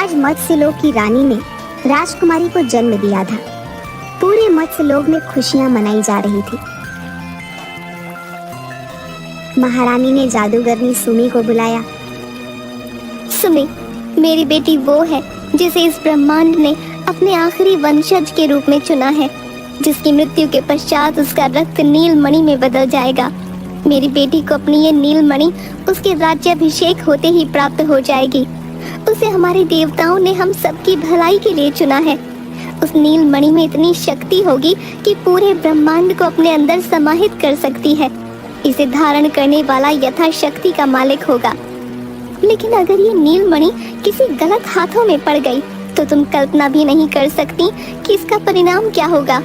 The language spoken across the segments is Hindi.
आज मत्स्यलोक की रानी ने राजकुमारी को जन्म दिया था। पूरे मत्स्यलोक में खुशियां मनाई जा रही थी। महारानी ने जादूगरनी सुमी को बुलाया। सुमी, मेरी बेटी वो है जिसे इस ब्रह्मांड ने अपने आखिरी वंशज के रूप में चुना है, जिसकी मृत्यु के पश्चात उसका रक्त नीलमणि में बदल जाएगा। मेरी बेटी को अपनी ये नीलमणि उसके राज्याभिषेक होते ही प्राप्त हो जाएगी। उसे हमारे देवताओं ने हम सबकी भलाई के लिए चुना है। उस नीलमणि में इतनी शक्ति होगी कि पूरे ब्रह्मांड को अपने अंदर समाहित कर सकती है। इसे धारण करने वाला यथाशक्ति का मालिक होगा। लेकिन अगर ये नीलमणि किसी गलत हाथों में पड़ गई तो तुम कल्पना भी नहीं कर सकती कि इसका परिणाम क्या होगा।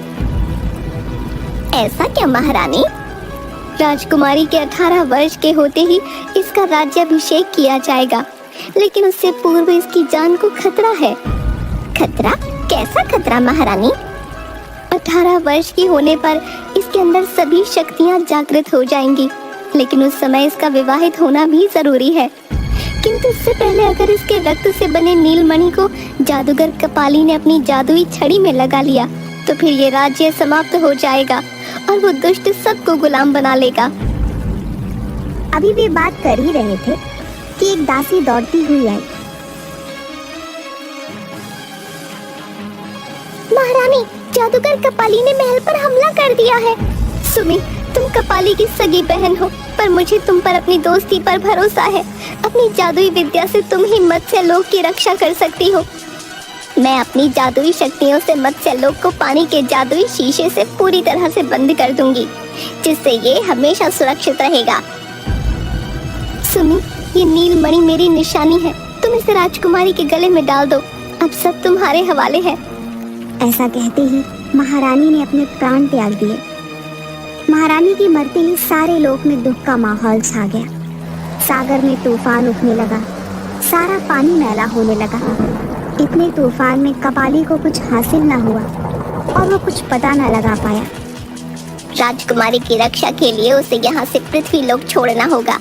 ऐसा क्या महारानी? राजकुमारी के 18 वर्ष के होते ही इसका राज्याभिषेक किया जाएगा, लेकिन उससे पूर्व इसकी जान को खतरा है। खतरा? कैसा खतरा महारानी? 18 वर्ष की होने पर इसके अंदर सभी शक्तियां जागृत हो जाएंगी, लेकिन उस समय इसका विवाहित होना भी जरूरी है। किंतु उससे पहले अगर इसके रक्त से बने नीलमणि को जादूगर कपाली ने अपनी जादुई छड़ी में लगा लिया तो फिर ये राज्य समाप्त हो जाएगा और वो दुष्ट सबको गुलाम बना लेगा। अभी वे बात कर ही रहे थे कि एक दासी दौड़ती हुई आई। महारानी, जादूगर कपाली ने महल पर हमला कर दिया है। सुमी, तुम कपाली की सगी बहन हो, पर मुझे तुम पर अपनी दोस्ती पर भरोसा है। अपनी जादुई विद्या से तुम ही मत्स्यलोक की रक्षा कर सकती हो। मैं अपनी जादुई शक्तियों से मत्स्यलोक को पानी के जादुई शीशे से पूरी तरह से बंद कर दूंगी, जिससे ये हमेशा सुरक्षित रहेगा। सुमी, ये नीलमणि मेरी निशानी है। तुम इसे राजकुमारी के गले में डाल दो। अब सब तुम्हारे हवाले है। ऐसा कहते ही महारानी ने अपने प्राण त्याग दिए। महारानी के मरते ही सारे लोक में दुख का माहौल छा गया। सागर में तूफान उठने लगा, सारा पानी मैला होने लगा। इतने तूफान में कपाली को कुछ हासिल न हुआ और वो कुछ पता न लगा पाया। राजकुमारी की रक्षा के लिए उसे यहाँ से पृथ्वी लोक छोड़ना होगा,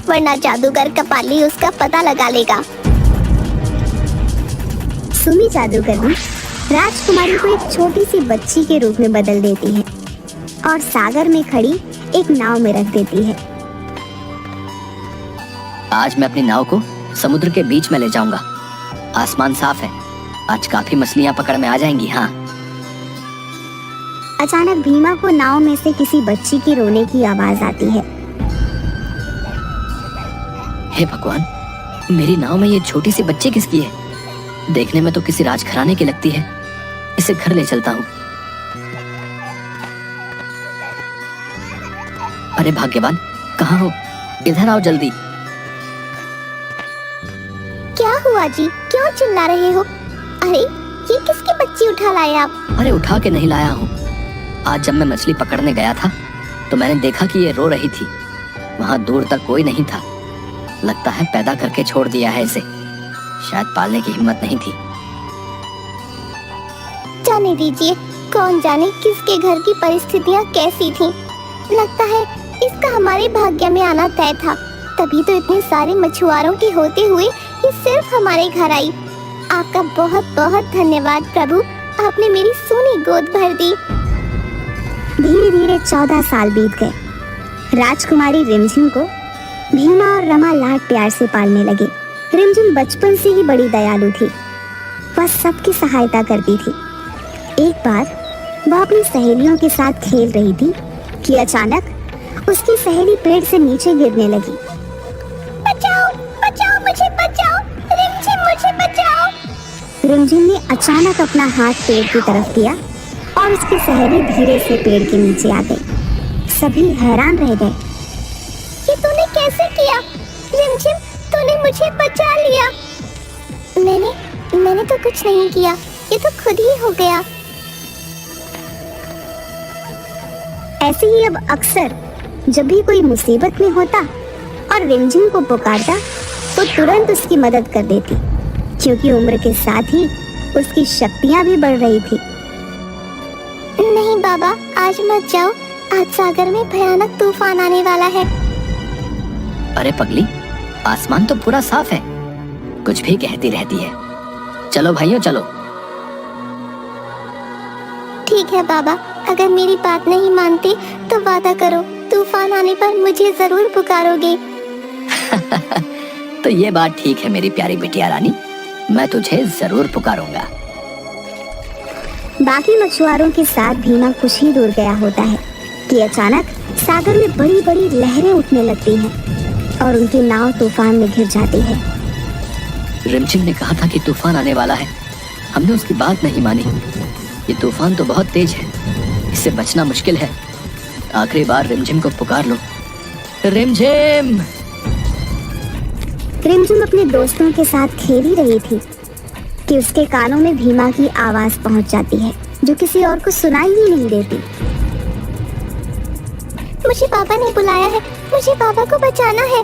वरना जादूगर कपाली उसका पता लगा लेगा। सुमी जादूगरनी राजकुमारी को एक छोटी सी बच्ची के रूप में बदल देती है और सागर में खड़ी एक नाव में रख देती है। आज मैं अपनी नाव को समुद्र के बीच में ले जाऊंगा। आसमान साफ है, आज काफी मछलियां पकड़ में आ जाएंगी। हाँ। अचानक भीमा को नाव में से किसी बच्ची की रोने की आवाज आती है। हे भगवान, मेरी नाव में ये छोटी सी बच्ची किसकी है? देखने में तो किसी राजघराने की लगती है। इसे घर ले चलता हूँ। अरे भाग्यवान, कहाँ हो? इधर आओ जल्दी। क्या हुआ जी? क्यों चिल्ला रहे हो? अरे, ये किसकी बच्ची उठा लाए आप? अरे उठा के नहीं लाया हूँ। आज जब मैं मछली पकड़ने गया था तो मैंने देखा कि ये रो रही थी। वहाँ दूर तक कोई नहीं था। लगता है पैदा करके छोड़ दिया है इसे। शायद पालने की हिम्मत नहीं थी। जाने दीजिए, कौन जाने किसके घर की परिस्थितियाँ कैसी थीं। लगता है इसका हमारे भाग्य में आना तय था, तभी तो इतने सारे मछुआरों के होते हुए ये सिर्फ हमारे घर आई। आपका बहुत बहुत धन्यवाद प्रभु, आपने मेरी सोनी गोद भर दी। धीरे धीरे 14 साल बीत गए। राजकुमारी रिमझिम को भीमा और रमा लाड प्यार से पालने लगे। रिमझिम बचपन से ही बड़ी दयालु थी। वह सबकी सहायता करती थी। एक बार वह अपनी सहेलियों के साथ खेल रही थी कि अचानक उसकी सहेली पेड़ से नीचे गिरने लगी। बचाओ, बचाओ, मुझे बचाओ, रिमझिम मुझे बचाओ। रिमझिम ने अचानक अपना हाथ पेड़ की तरफ किया और उसकी सहेली धीरे से पेड़ के नीचे आ गई। सभी हैरान रह गए। ये तूने कैसे किया? रिमझिम, तूने मुझे बचा लिया। मैंने तो कुछ नहीं किया, ये तो खुद ही हो गया। ऐसे ही अब अक्सर जब भी कोई मुसीबत में होता और रिमझिम को पुकारता तो तुरंत उसकी मदद कर देती, क्योंकि उम्र के साथ ही उसकी शक्तियां भी बढ़ रही थी। नहीं बाबा, आज मत जाओ। आज सागर में भयानक तूफान आने वाला है। अरे पगली, आसमान तो पूरा साफ है, कुछ भी कहती रहती है। चलो भाइयों चलो। ठीक है बाबा, अगर मेरी बात नहीं मानते तो वादा करो तूफान आने पर मुझे जरूर पुकारोगे। तो ये बात ठीक है मेरी प्यारी बिटिया रानी, मैं तुझे जरूर पुकारूंगा। बाकी मछुआरों के साथ भीमा कुछ ही दूर गया होता है कि अचानक सागर में बड़ी बड़ी लहरें उठने लगती हैं और उनकी नाव तूफान में घिर जाती है। रिमझिम ने कहा था कि तूफान आने वाला है, हमने उसकी बात नहीं मानी। ये तूफान तो बहुत तेज है, इससे बचना मुश्किल है। आखिरी बार रिमझिम को पुकार लो। रिमझिम! रिमझिम अपने दोस्तों के साथ खेल ही रही थी कि उसके कानों में भीमा की आवाज पहुंच जाती है, जो किसी और को सुनाई ही नहीं देती। मुझे पापा ने बुलाया है, मुझे पापा को बचाना है।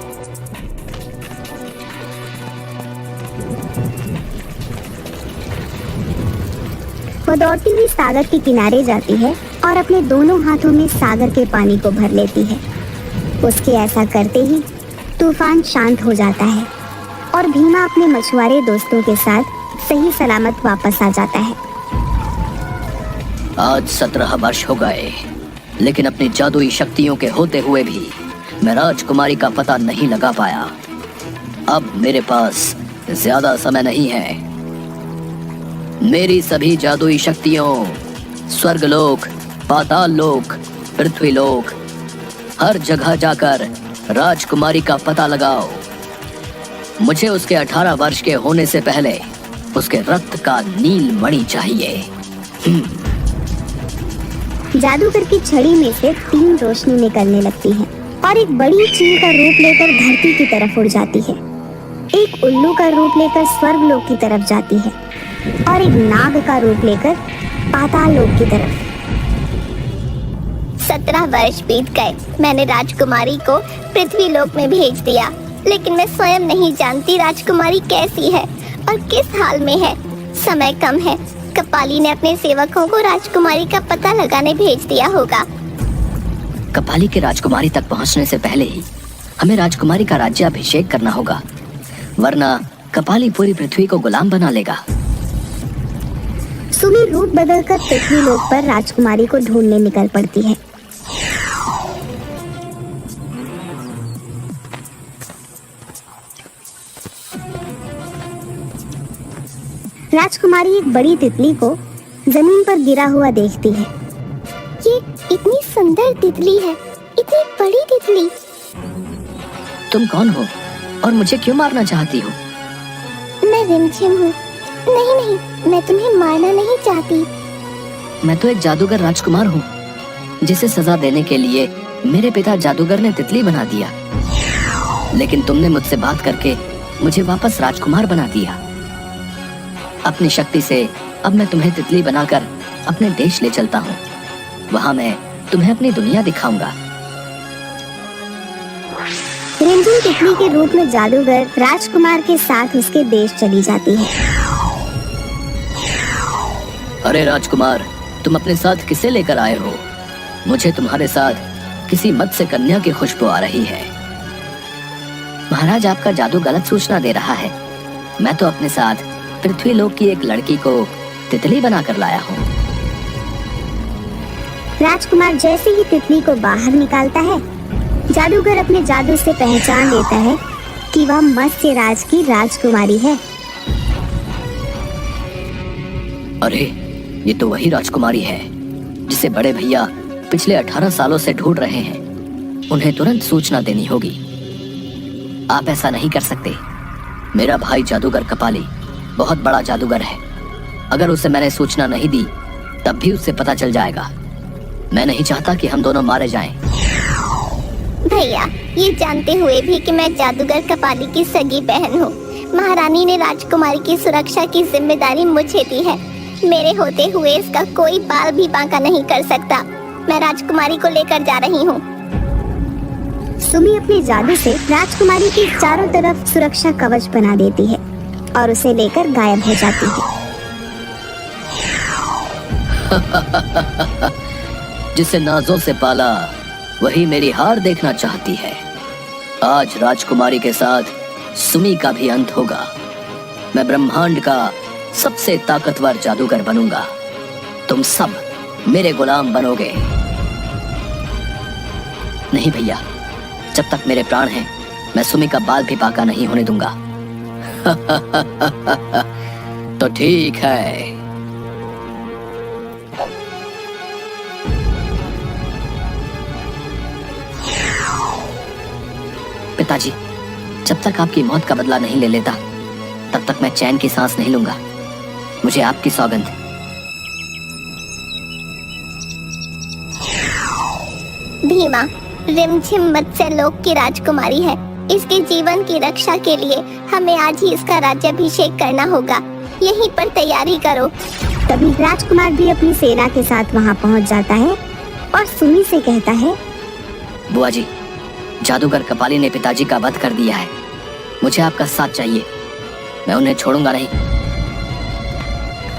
वो दौड़ती हुई सागर के किनारे जाती है और अपने दोनों हाथों में सागर के पानी को भर लेती है। उसके ऐसा करते ही तूफान शांत हो जाता है और भीमा अपने मछुआरे दोस्तों के साथ सही सलामत वापस आ जाता है। आज 17 वर्ष हो गए, लेकिन अपनी जादुई शक्तियों के होते हुए भी मैं राजकुमारी का पता नहीं लगा पाया। अब मेरे पास ज्यादा समय नहीं है। मेरी सभी जादुई शक्तियों, स्वर्गलोक, पाताल लोक, पृथ्वीलोक, हर जगह जाकर राजकुमारी का पता लगाओ। मुझे उसके 18 वर्ष के होने से पहले उसके रक्त का नील मणि चाहिए। जादूगर की छड़ी में से 3 रोशनी निकलने लगती है और एक बड़ी चील का रूप लेकर धरती की तरफ उड़ जाती है, एक उल्लू का रूप लेकर स्वर्गलोक की तरफ जाती है और एक नाग का रूप लेकर पाताल लोक की तरफ। 17 वर्ष बीत गए, मैंने राजकुमारी को पृथ्वी लोक में भेज दिया, लेकिन मैं स्वयं नहीं जानती राजकुमारी कैसी है और किस हाल में है। समय कम है, कपाली ने अपने सेवकों को राजकुमारी का पता लगाने भेज दिया होगा। कपाली के राजकुमारी तक पहुंचने से पहले ही हमें राजकुमारी का राज्याभिषेक करना होगा, वरना कपाली पूरी पृथ्वी को गुलाम बना लेगा। सुमी रूप बदलकर पृथ्वी लोक पर राजकुमारी को ढूंढने निकल पड़ती है। राजकुमारी एक बड़ी तितली को जमीन पर गिरा हुआ देखती है। ये इतनी सुंदर तितली है, इतनी बड़ी तितली। तुम कौन हो और मुझे क्यों मारना चाहती हो? मैं रिमझिम हूँ। नहीं नहीं, मैं तुम्हें मारना नहीं चाहती। मैं तो एक जादूगर राजकुमार हूँ, जिसे सजा देने के लिए मेरे पिता जादूगर ने तितली बना दिया, लेकिन तुमने मुझसे बात करके मुझे वापस राजकुमार बना दिया। अपनी शक्ति से अब मैं तुम्हें तितली बनाकर अपने देश ले चलता हूँ। वहाँ मैं तुम्हें अपनी दुनिया दिखाऊंगा। रिमझिम तितली के रूप में जादूगर राजकुमार के साथ उसके देश चली जाती है। अरे राजकुमार, तुम अपने साथ किसे लेकर आए हो? मुझे तुम्हारे साथ किसी मत्स्य कन्या की खुशबू आ रही है। महाराज, आपका जादू गलत सूचना दे रहा है। मैं तो अपने साथ पृथ्वी लोक की एक लड़की को तितली बनाकर लाया हूँ। राजकुमार जैसे ही तितली को बाहर निकालता है, जादूगर अपने जादू से पहचान लेता है कि वह मत्स्य राज की राजकुमारी है। अरे, ये तो वही राजकुमारी है जिसे बड़े भैया पिछले 18 सालों से ढूंढ रहे हैं। उन्हें तुरंत सूचना देनी होगी। आप ऐसा नहीं कर सकते। मेरा भाई जादूगर कपाली बहुत बड़ा जादूगर है। अगर उसे मैंने सूचना नहीं दी तब भी उससे पता चल जाएगा। मैं नहीं चाहता कि हम दोनों मारे जाएं। भैया, ये जानते हुए भी कि मैं जादूगर कपाली की सगी बहन हूँ, महारानी ने राजकुमारी की सुरक्षा की जिम्मेदारी मुझे दी है। मेरे होते हुए इसका कोई बाल भी बांका नहीं कर सकता। मैं राजकुमारी को लेकर जा रही हूँ। सुमी अपने जादू से राजकुमारी की चारों तरफ सुरक्षा कवच बना देती है और उसे लेकर गायब हो जाती है। जिसे नाजों से पाला वही मेरी हार देखना चाहती है। आज राजकुमारी के साथ सुमी का भी अंत होगा। मैं ब्रह्मांड का सबसे ताकतवर जादूगर बनूंगा। तुम सब मेरे गुलाम बनोगे। नहीं भैया, जब तक मेरे प्राण हैं, मैं सुमी का बाल भी बांका नहीं होने दूंगा। तो ठीक है। पिताजी, जब तक आपकी मौत का बदला नहीं ले लेता, तब तक मैं चैन की सांस नहीं लूंगा। मुझे आपकी सौगंध। भीमा, रिमझिम मत्स्य लोक की राजकुमारी है। इसके जीवन की रक्षा के लिए हमें आज ही इसका राज्याभिषेक करना होगा। यहीं पर तैयारी करो। तभी राजकुमार भी अपनी सेना के साथ वहां पहुंच जाता है और सुमी से कहता है, बुआ जी, जादूगर कपाली ने पिताजी का वध कर दिया है। मुझे आपका साथ चाहिए। मैं उन्हें छोड़ूंगा नहीं।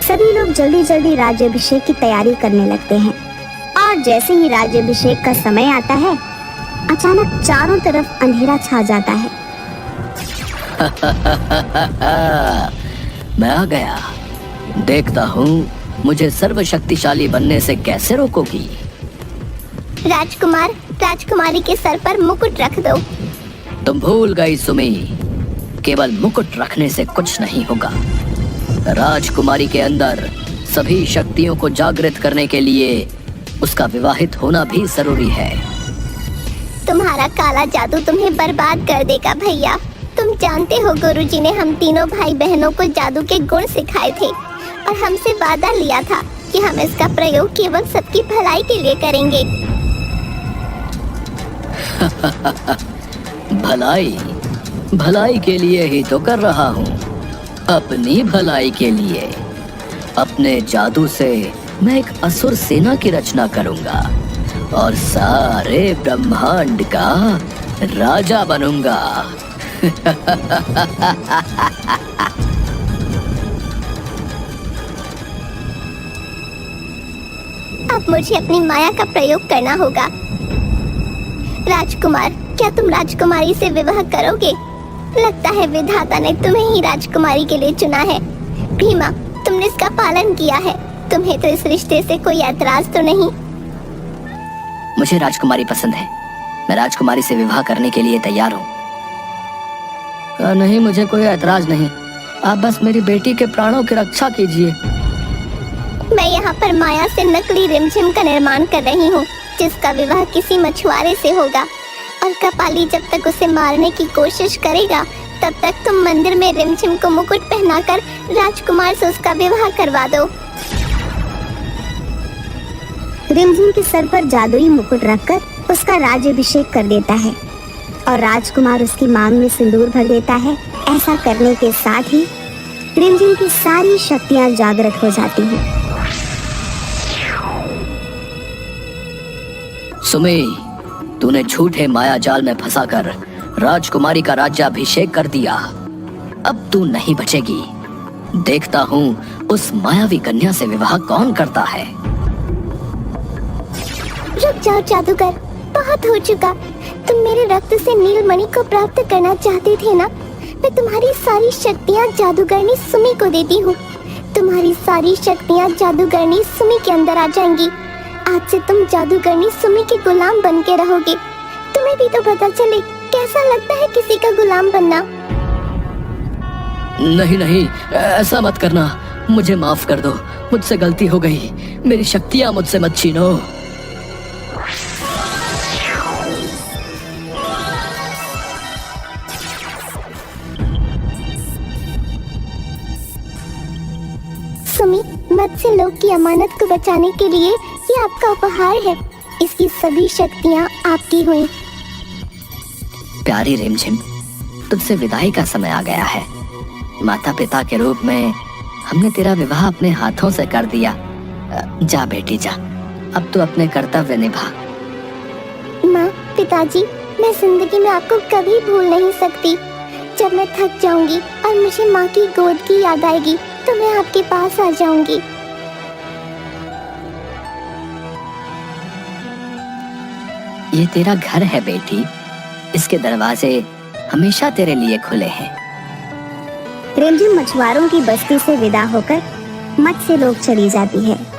सभी लोग जल्दी जल्दी राज्याभिषेक की तैयारी करने लगते हैं और जैसे ही राज्याभिषेक का समय आता है, अचानक चारों तरफ अंधेरा छा जाता है। मैं आ गया। देखता हूँ मुझे सर्वशक्तिशाली बनने से कैसे रोकोगी। राजकुमार, राजकुमारी के सर पर मुकुट रख दो। तुम भूल गई सुमी, केवल मुकुट रखने से कुछ नहीं होगा। राजकुमारी के अंदर सभी शक्तियों को जागृत करने के लिए उसका विवाहित होना भी जरूरी है। तुम्हारा काला जादू तुम्हें बर्बाद कर देगा भैया। तुम जानते हो गुरुजी ने हम तीनों भाई बहनों को जादू के गुण सिखाए थे और हमसे वादा लिया था कि हम इसका प्रयोग केवल सबकी भलाई के लिए करेंगे। भलाई भलाई के लिए ही तो कर रहा हूँ। अपनी भलाई के लिए। अपने जादू से मैं एक असुर सेना की रचना करूंगा और सारे ब्रह्मांड का राजा बनूंगा। अब मुझे अपनी माया का प्रयोग करना होगा। राजकुमार, क्या तुम राजकुमारी से विवाह करोगे? लगता है विधाता ने तुम्हें ही राजकुमारी के लिए चुना है। भीमा, तुमने इसका पालन किया है। तुम्हें तो इस रिश्ते से कोई ऐतराज तो नहीं? मुझे राजकुमारी पसंद है। मैं राजकुमारी से विवाह करने के लिए तैयार हूँ। नहीं, मुझे कोई ऐतराज नहीं। आप बस मेरी बेटी के प्राणों की रक्षा कीजिए। मैं यहाँ पर माया से नकली रिमझिम का निर्माण कर रही हूँ, जिसका विवाह किसी मछुआरे से होगा और कपाली जब तक उसे मारने की कोशिश करेगा, तब तक तुम मंदिर में रिमझिम को मुकुट पहनाकर राजकुमार से उसका विवाह करवा दो। रिमझिम के सर पर जादुई मुकुट रखकर उसका राज्याभिषेक कर देता है और राजकुमार उसकी मांग में सिंदूर भर देता है। ऐसा करने के साथ ही रिमझिम की सारी शक्तियां जागृत हो जाती हैं। सुमी, तूने झूठे माया जाल में फंसाकर राजकुमारी का राज्याभिषेक कर दिया। अब तू नहीं बचेगी। देखता हूँ उस मायावी कन्या से विवाह कौन करता है। रुक जाओ जादूगर, बहुत हो चुका। तुम मेरे रक्त से नीलमणि को प्राप्त करना चाहते थे ना? मैं तुम्हारी सारी शक्तियाँ जादूगरनी सुमी को देती हूँ। तुम्हारी सारी शक्तियाँ जादूगरनी सुमी के अंदर आ जाएंगी। आज से तुम जादूगरनी सुमी के गुलाम बन के रहोगे। तुम्हें भी तो पता चले कैसा लगता है किसी का गुलाम बनना। नहीं नहीं, ऐसा मत करना। मुझे माफ कर दो, मुझसे गलती हो गई। मेरी शक्तियाँ मुझसे मत छीनो। सुमी, मत्स्य लोक की अमानत को बचाने के लिए ये आपका उपहार है। इसकी सभी शक्तियाँ आपकी हुई। प्यारी रिमझिम, तुझसे विदाई का समय आ गया है। माता पिता के रूप में हमने तेरा विवाह अपने हाथों से कर दिया। जा बेटी जा, अब तू अपने कर्तव्य निभा। माँ, पिताजी, मैं जिंदगी में आपको कभी भूल नहीं सकती। जब मैं थक जाऊंगी और मुझे माँ की गोद की याद आएगी, तो मैं आपके पास आ जाऊंगी। ये तेरा घर है बेटी। इसके दरवाजे हमेशा तेरे लिए खुले हैं। रिमझिम मछुआरों की बस्ती से विदा होकर मत्स्य लोक चली जाती है।